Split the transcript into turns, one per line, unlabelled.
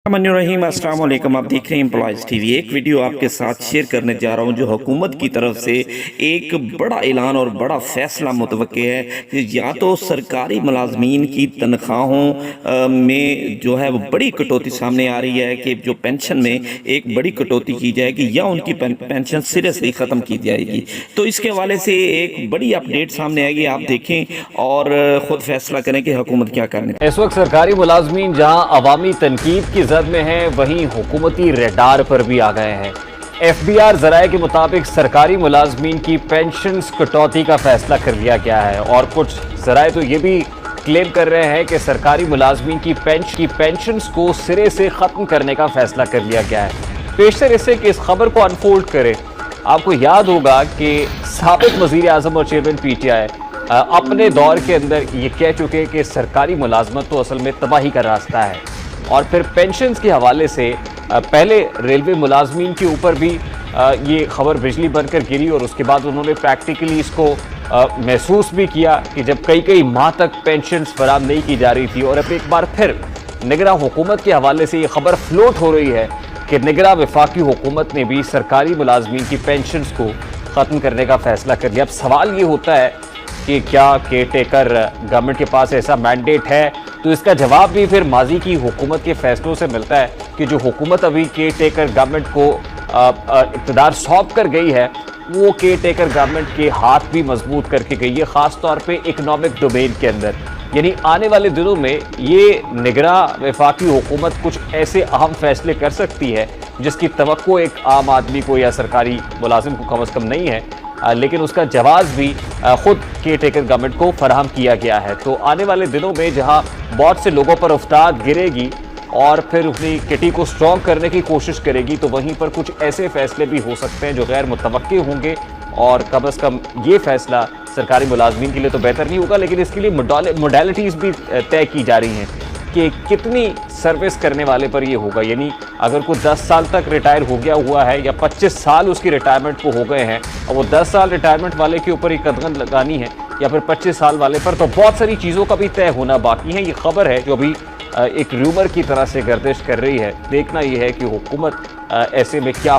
रहीम अस्सलाम वालेकुम। आप देख रहे हैं एम्प्लॉयज़ टीवी। एक वीडियो आपके साथ शेयर करने जा रहा हूं जो हुकूमत की तरफ से एक बड़ा ऐलान और बड़ा फ़ैसला मुतवक्के है कि या तो सरकारी मुलाजमीन की तनख्वाहों में जो है वो बड़ी कटौती सामने आ रही है कि जो पेंशन में एक बड़ी कटौती की जाएगी या उनकी पेंशन सिरे से ही ख़त्म की जाएगी। तो इसके हवाले से एक बड़ी अपडेट सामने आएगी, आप देखें और ख़ुद फैसला करें कि हुकूमत क्या करने।
इस वक्त सरकारी मुलाजमीन जहां अवामी तनकीद की जद में हैं, वहीं हुकूमती रेडार पर भी आ गए हैं। FBR जराये के मुताबिक सरकारी मुलाजमीन की पेंशन कटौती का फैसला कर लिया गया है और कुछ जराये तो ये भी क्लेम कर रहे हैं कि सरकारी मुलाजमीन की पेंशन को सिरे से ख़त्म करने का फैसला कर लिया गया है। पेशतर इससे कि इस खबर को अनफोल्ड करें, आपको याद होगा कि साबिक वज़ीर आज़म और चेयरमैन PTI अपने दौर के अंदर ये कह चुके कि सरकारी मुलाजमत तो असल में तबाही का रास्ता है। और फिर पेंशन्स के हवाले से पहले रेलवे मुलाजमीन के ऊपर भी ये खबर बिजली बनकर गिरी और उसके बाद उन्होंने प्रैक्टिकली इसको महसूस भी किया कि जब कई माह तक पेंशन्स फराहम नहीं की जा रही थी। और अब एक बार फिर निगरां हुकूमत के हवाले से ये खबर फ्लोट हो रही है कि निगरां वफाकी हुकूमत ने भी सरकारी मुलाजमीन की पेंशन्स को ख़त्म करने का फैसला कर लिया। अब सवाल ये होता है कि क्या केयर टेकर गवर्नमेंट के पास ऐसा मैंडेट है? तो इसका जवाब भी फिर माजी की हुकूमत के फैसलों से मिलता है कि जो हुकूमत अभी केयर टेकर गवर्नमेंट को इक़्तिदार सौंप कर गई है, वो केयर टेकर गवर्नमेंट के हाथ भी मजबूत करके गई है, ख़ास तौर पे इकनॉमिक डोमेन के अंदर। यानी आने वाले दिनों में ये निगरां वफाकी हुकूमत कुछ ऐसे अहम फैसले कर सकती है जिसकी तवक्को एक आम आदमी को या सरकारी मुलाजिम को कम अज़ कम नहीं है, लेकिन उसका जवाब भी खुद केयर टेकर गवर्नमेंट को फराहम किया गया है। तो आने वाले दिनों में जहां बहुत से लोगों पर उफ्ताद गिरेगी और फिर अपनी किटी को स्ट्रॉन्ग करने की कोशिश करेगी, तो वहीं पर कुछ ऐसे फैसले भी हो सकते हैं जो गैर मुतवक्के होंगे और कम अज़ कम ये फैसला सरकारी मुलाजमीन के लिए तो बेहतर नहीं होगा, लेकिन इसके लिए मोडालिटीज़ भी तय की जा रही हैं कि कितनी सर्विस करने वाले पर ये होगा। यानी अगर कोई 10 साल तक रिटायर हो गया हुआ है या 25 साल उसकी रिटायरमेंट को हो गए हैं और वो 10 साल रिटायरमेंट वाले के ऊपर ही कदगन लगानी है या फिर 25 साल वाले पर, तो बहुत सारी चीज़ों का भी तय होना बाकी है। ये खबर है जो अभी एक रूमर की तरह से गर्दिश कर रही है। देखना ये है कि हुकूमत ऐसे में क्या